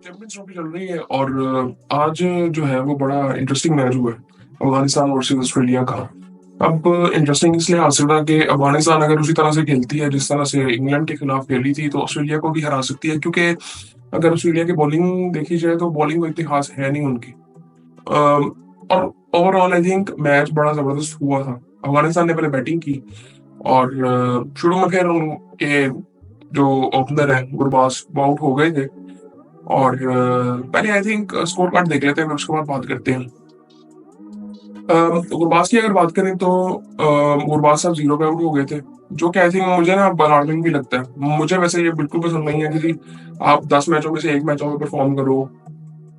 Champions trophy चल रही है और आज जो है वो बड़ा इंटरेस्टिंग मैच हुआ है अफगानिस्तान वर्सेस ऑस्ट्रेलिया का। अब इंटरेस्टिंग इसलिए हासिल रहा कि अफगानिस्तान अगर उसी तरह से खेलती है जिस तरह से इंग्लैंड के खिलाफ खेली थी तो ऑस्ट्रेलिया को भी हरा सकती है, क्योंकि अगर ऑस्ट्रेलिया की बॉलिंग देखी जाए तो बॉलिंग कोई इतनी खास है नहीं उनकी। और ओवरऑल आई थिंक मैच बड़ा जबरदस्त हुआ था। अफगानिस्तान ने पहले बैटिंग की और शुरू में फिर उनके जो ओपनर है गुरबाज वो आउट हो गए थे। और पहले आई थिंक स्कोर कार्ड देख लेते हैं, फिर उसके बाद बात करते हैं। गुरबाज की अगर बात करें तो गुरबाज साहब 0 पे आउट हो गए थे, जो कि आई थिंक मुझे ना अलार्मिंग भी लगता है। मुझे वैसे ये बिल्कुल पसंद नहीं है कि आप 10 मैचों में से एक मैचों में परफॉर्म करो।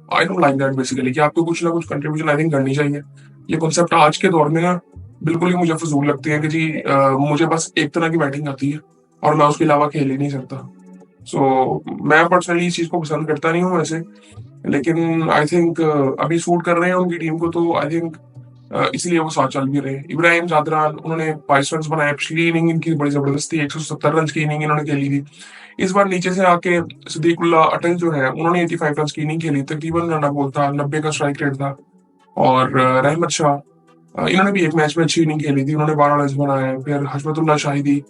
I don't like that basically कि आपको कुछ ना कुछ कंट्रीब्यूशन आई थिंक करनी चाहिए। ये कॉन्सेप्ट आज के दौर में ना बिल्कुल ही मुझे फजूल लगती है कि जी मुझे बस एक तरह की बैटिंग आती है और मैं उसके अलावा खेल ही नहीं सकता। मैं पर्सनली इस चीज को पसंद करता नहीं हूँ वैसे, लेकिन आई थिंक अभी सूट कर रहे हैं उनकी टीम को, तो आई थिंक इसलिए वो साथ चल भी रहे हैं। इब्राहिम जादरान उन्होंने 22 रन बनाए। पिछली इनिंग इनकी बड़ी जबरदस्त थी, 170 रन की इनिंग इन्होंने खेली थी। इस बार नीचे से आके सदीकुल्ला अटल जो है उन्होंने 85 रन की इनिंग खेली, तकरीबन रन बोल था, 90 का स्ट्राइक रेट था। और रहमत शाह इन्होंने भी एक मैच में अच्छी इनिंग खेली थी, उन्होंने 12 रन बनाए। फिर हशमतुल्लाह शाहिदी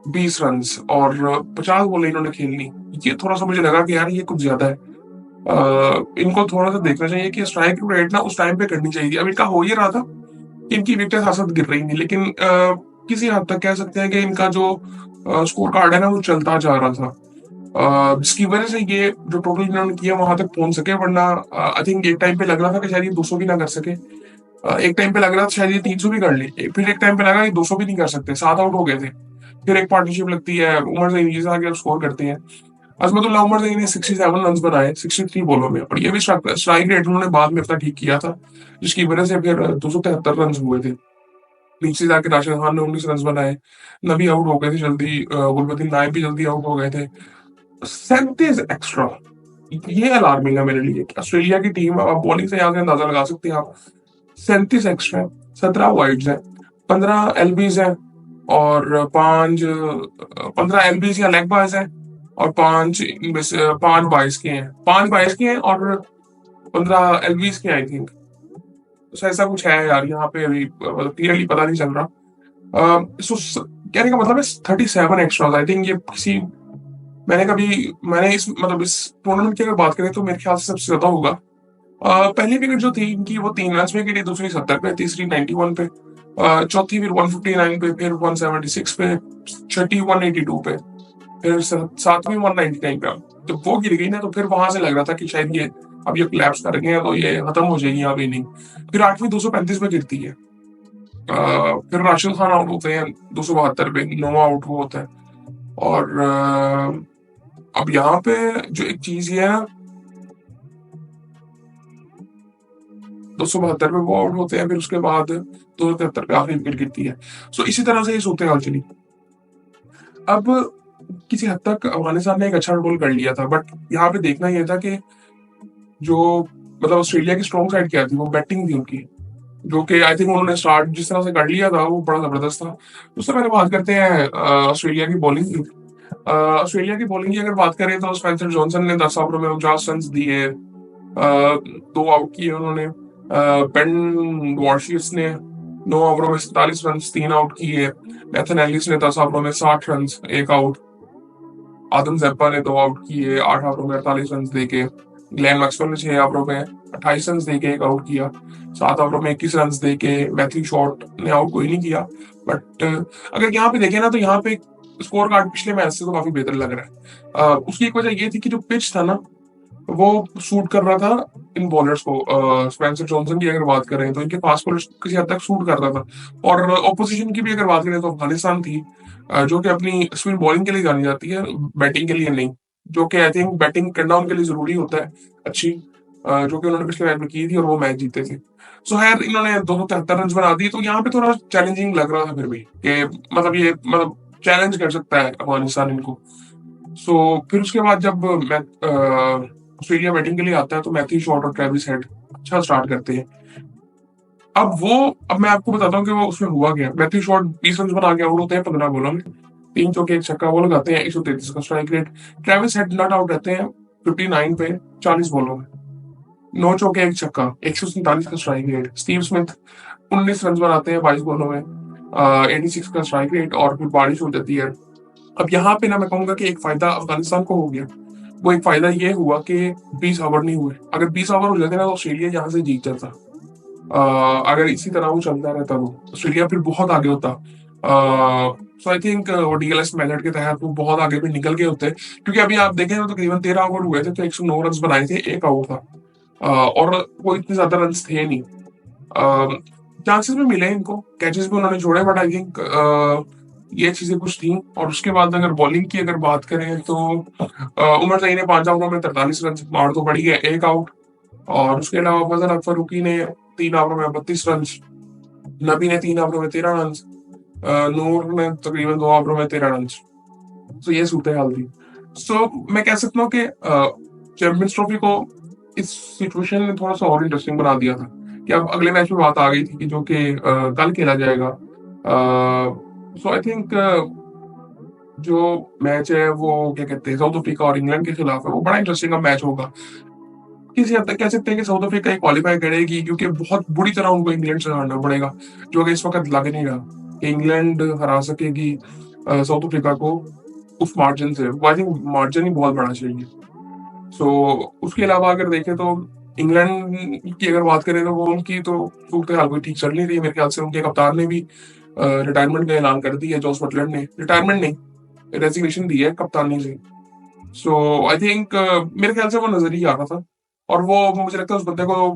20 रन और 50 बॉलें इन्होंने खेलनी। ये थोड़ा सा मुझे लगा कि यार ये कुछ ज्यादा है। इनको थोड़ा सा देखना चाहिए कि स्ट्राइक रेट ना उस टाइम पे करनी चाहिए थी। अब इनका हो ये रहा था कि इनकी विकेटें साथ साथ गिर रही थी, लेकिन किसी हद तक कह सकते हैं कि इनका जो स्कोर कार्ड है ना वो चलता जा रहा था, जिसकी वजह से ये जो टोटल इन्होंने किया वहां तक पहुंच सके। वरना आई थिंक एक टाइम पे लग रहा था कि शायद ये 200 भी ना कर सके। एक टाइम पे लग रहा था शायद ये 300 भी कर ले, फिर एक टाइम पे लगा कि 200 भी नहीं कर सकते, 7 आउट हो गए थे। फिर एक पार्टनरशिप लगती है, उमर जहीन जी से आगे स्कोर करते हैं। अजमतुल्लाह उमर जहीन ने 67 रन बनाए 63 बॉलों में, और ये भी स्ट्राइक रेट उन्होंने बाद में अपना ठीक किया था, जिसकी वजह से फिर 273 रन हुए थे। नीचे जाके राशिद खान ने 19 रन बनाए। नबी आउट हो गए थे जल्दी, गुलबदीन नायब भी जल्दी आउट हो गए थे। 37 एक्स्ट्रा, ये अलार्मिंग है मेरे लिए कि ऑस्ट्रेलिया की टीम, आप बॉलिंग से यहाँ से अंदाजा लगा सकते हैं आप। 37 एक्स्ट्रा है, 17 वाइड्स है, 15 एलबीज है, और 15 एलबीज या लेग बायज है, और 5 बाइस के हैं, 5 बाइस के हैं, और 15 एलबीज के आई थिंक। तो ऐसा कुछ है यार यहाँ पे, अभी क्लियरली पता नहीं चल रहा। कहने का मतलब है 37 एक्स्ट्रा आई थिंक। ये किसी मैंने इस टूर्नामेंट की अगर बात करें तो मेरे ख्याल से सबसे ज्यादा होगा। पहली विकेट जो थी इनकी वो 3 रन में गिरी, दूसरी 70 पे, तीसरी 91 पे, चौथी फिर 159 पे, फिर 176 पे, छठी 182 पे, फिर सातवीं 199 पे। जब वो गिर गई ना तो फिर वहां से लग रहा था कि शायद ये अब ये क्लैप्स कर गए हैं तो ये खत्म हो जाएगी यहाँ पे इनिंग। फिर आठवीं 235 पे गिरती है। फिर राशिद खान आउट होते हैं 272 पे, नोवा आउट होता है। और अब यहाँ पे जो एक चीज ये है ना, 272 पे वो आउट होते हैं, फिर उसके बाद 273 पे आखिरी विकेट गिरती है। इसी तरह से ये सूरत हाल चली। अब किसी हद तक अफगानिस्तान ने एक अच्छा रोल कर लिया था, बट यहाँ पे देखना यह था कि जो मतलब ऑस्ट्रेलिया की स्ट्रॉन्ग साइड क्या थी, वो बैटिंग थी उनकी, जो कि आई थिंक उन्होंने स्टार्ट जिस तरह से कर लिया था वो बड़ा जबरदस्त था। उससे पहले बात करते हैं ऑस्ट्रेलिया की बॉलिंग की। ऑस्ट्रेलिया की बॉलिंग की अगर बात करें तो स्पेंसर जॉनसन ने 10 ओवरों में 49 रन दिए, 2 आउट किए उन्होंने। बेन वॉशियस ने 9 ओवरों में 47 रन, 3 आउट किए। नेथन एलिस ने 10 ओवरों में 60 रन, 1 आउट। आदम जेप्पा ने 2 आउट किए 8 ओवरों में 48 रन देके। ग्लेन मैक्सवेल ने 6 ओवरों में 28 रन देके 1 आउट किया। 7 ओवरों में 21 रन देके मैथ्यू शॉर्ट ने आउट कोई नहीं किया। बट अगर यहाँ पे देखें ना तो यहाँ पे स्कोर कार्ड पिछले मैच से तो काफी बेहतर लग रहा है। उसकी एक वजह ये थी कि जो पिच था ना वो सूट कर रहा था इन बॉलर्स को। स्पेंसर जॉनसन की अगर बात करें तो इनके फास्ट बॉलर्स किसी हद तक सूट कर रहा था। और ऑपोजिशन की भी अगर बात करें तो अफगानिस्तान थी, जो कि अपनी स्पिन बॉलिंग के लिए जानी जाती है, बैटिंग के लिए नहीं। जो कि आई थिंक बैटिंग करना उनके लिए जरूरी होता है अच्छी, जो कि उन्होंने पिछले मैच में की थी और वो मैच जीते थे। खैर इन्होंने 273 रन बना दिए, तो यहाँ पे थोड़ा चैलेंजिंग लग रहा था फिर भी कि मतलब चैलेंज कर सकता है अफगानिस्तान इनको। फिर उसके बाद जब मैं ऑस्ट्रेलिया बैटिंग के लिए आता है तो मैथ्यू शॉर्ट और ट्रेविस हेड अच्छा स्टार्ट करते हैं। अब मैं आपको बताता हूँ कि वो उसमें हुआ क्या। मैथ्यू शॉर्ट 20 रन बना के आउट होते हैं 15 बॉलों में, 3 चौके 1 छक्का, वो लगाते हैं 133 का strike rate. Travis head not out रहते हैं 59 पे 40 बॉलों में 9 चौके 1 छक्का, 147 का strike rate. Steve Smith 19 run बनाते हैं 22 बॉलों में, 86 का स्ट्राइक रेट, और फिर बारिश हो जाती है। अब यहाँ पे ना मैं कहूंगा कि एक फायदा अफगानिस्तान को हो गया। वो एक फायदा ये हुआ कि 20 ओवर नहीं हुए। अगर 20 ओवर हो जाते ना तो ऑस्ट्रेलिया यहाँ से जीत जाता। अगर इसी तरह वो चलता रहता तो ऑस्ट्रेलिया फिर बहुत आगे होता। सो आई थिंक वो डीएलएस मेथड के तहत वो बहुत आगे भी निकल गए होते, क्योंकि अभी आप देखें तो तकरीबन 13 ओवर हुए थे तो 109 रन बनाए थे, एक आउट था। और वो इतने ज्यादा रन थे नहीं। चांसेस भी मिले इनको, कैचेस भी उन्होंने छोड़े, बट आई थिंक ये चीजें कुछ थी। और उसके बाद अगर बॉलिंग की अगर बात करें तो उमर सईद ने 5 ओवरों में 43 रन मार तो पड़ी है, एक आउट। और उसके अलावा फजल अख्तर रुकी ने 3 ओवरों में 32 रन, नबी ने 3 ओवरों में 13 रन, नूर ने तकरीबन 2 ओवरों में 13 रन। तो ये सूरत हाल थी। सो मैं कह सकता हूँ कि चैंपियंस ट्रॉफी को इस सिचुएशन ने थोड़ा सा और इंटरेस्टिंग बना दिया था कि अब अगले मैच में बात आ गई थी कि जो कि कल खेला जाएगा। सो आई थिंक जो मैच है वो क्या कहते हैं साउथ अफ्रीका और इंग्लैंड के खिलाफ है, वो बड़ा इंटरेस्टिंग मैच होगा। किसी हद तक कह सकते हैं कि साउथ अफ्रीका ही क्वालिफाई करेगी, क्योंकि बहुत बुरी तरह उनको इंग्लैंड से हारना पड़ेगा, जो कि इस वक्त लग नहीं रहा कि इंग्लैंड हरा सकेगी साउथ अफ्रीका को उस मार्जिन से। आई थिंक मार्जिन ही बहुत बड़ा चाहिए। सो उसके अलावा अगर देखें तो इंग्लैंड की अगर बात करें तो वो उनकी तो सूरत हाल कोई ठीक चल नहीं रही। मेरे ख्याल से उनके कप्तान ने भी रिटायरमेंट का ऐलान कर दिया है। जॉस बटलर ने रिटायरमेंट नहीं, रेजिग्नेशन दी है कप्तानी से। सो आई थिंक मेरे ख्याल से वो नजर ही आ रहा था। और वो मुझे लगता है उस बंदे को,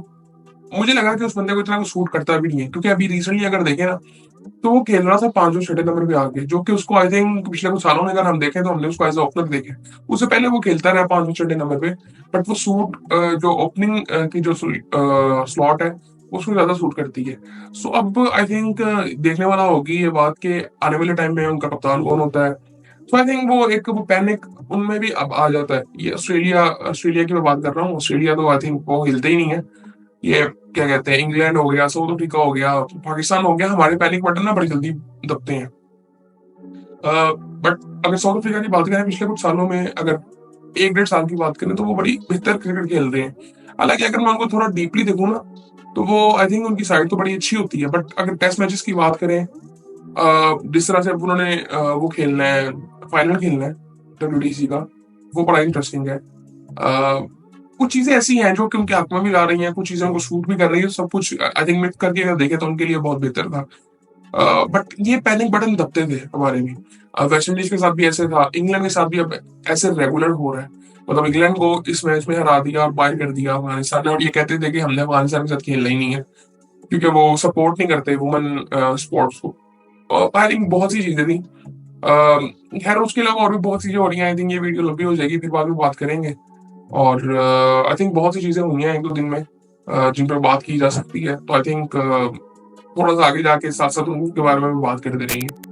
मुझे लगा कि उस बंदे को इतना कुछ सूट करता भी नहीं है, क्योंकि अभी रिसेंटली अगर देखें ना तो वो खेल रहा था 5 और 6 नंबर पे आके, जो कि उसको आई थिंक पिछले कुछ सालों में अगर हम देखें तो हमने उसको एज ओपनर देखे। उससे पहले वो खेलता रहा 5 और 6 नंबर पे, बट वो सूट जो ओपनिंग की जो स्लॉट है उसको ज्यादा सूट करती है। सो अब आई थिंक देखने वाला होगी ये बात कि आने वाले टाइम में उनका कप्तान कौन होता है। तो आई थिंक वो पैनिक उनमें भी अब आ जाता है। ये ऑस्ट्रेलिया की मैं बात कर रहा हूँ। ऑस्ट्रेलिया तो आई थिंक वो हिलते ही नहीं है। ये क्या कहते हैं, इंग्लैंड हो गया, साउथ अफ्रीका हो गया, पाकिस्तान हो गया, हमारे पैनिक बटन ना बड़ी जल्दी दबते हैं। बट अगर साउथ अफ्रीका की बात करें पिछले कुछ सालों में, अगर 1 डेढ़ साल की बात करें तो वो बड़ी बेहतर क्रिकेट खेल रहे हैं। हालांकि अगर मैं उनको थोड़ा डीपली देखूँ ना तो वो आई थिंक उनकी साइड तो बड़ी अच्छी होती है, बट अगर टेस्ट मैचेस की बात करें जिस तरह से अब उन्होंने वो खेलना है, फाइनल खेलना है WDC का, वो बड़ा इंटरेस्टिंग है। कुछ चीजें ऐसी हैं जो कि उनके हाथ में भी आ रही हैं, कुछ चीजें उनको सूट भी कर रही है। सब कुछ आई थिंक मिक्स करके अगर देखें तो उनके लिए बहुत बेहतर था। बट ये पैनिक बटन दबते थे हमारे भी। वेस्ट इंडीज के साथ भी ऐसे था, इंग्लैंड के साथ भी अब ऐसे रेगुलर हो रहा है। मतलब इंग्लैंड को इस मैच में हरा दिया और बाहर कर दिया अफगानिस्तान ने, और ये कहते थे कि हमने अफगानिस्तान के साथ खेलना ही नहीं है क्योंकि वो सपोर्ट नहीं करते वुमेन स्पोर्ट्स को। आई थिंक बहुत सी चीजें थी। खैर उसके अलावा और भी बहुत चीजें हो रही हैं। आई थिंक ये वीडियो लंबी हो जाएगी, फिर बाद में बात करेंगे। और आई थिंक बहुत सी चीजें हुई हैं 1-2 दिन में जिन पर बात की जा सकती है। तो आई थिंक थोड़ा सा आगे जाके साथ साथ उनके बारे में भी बात करते रहेंगे।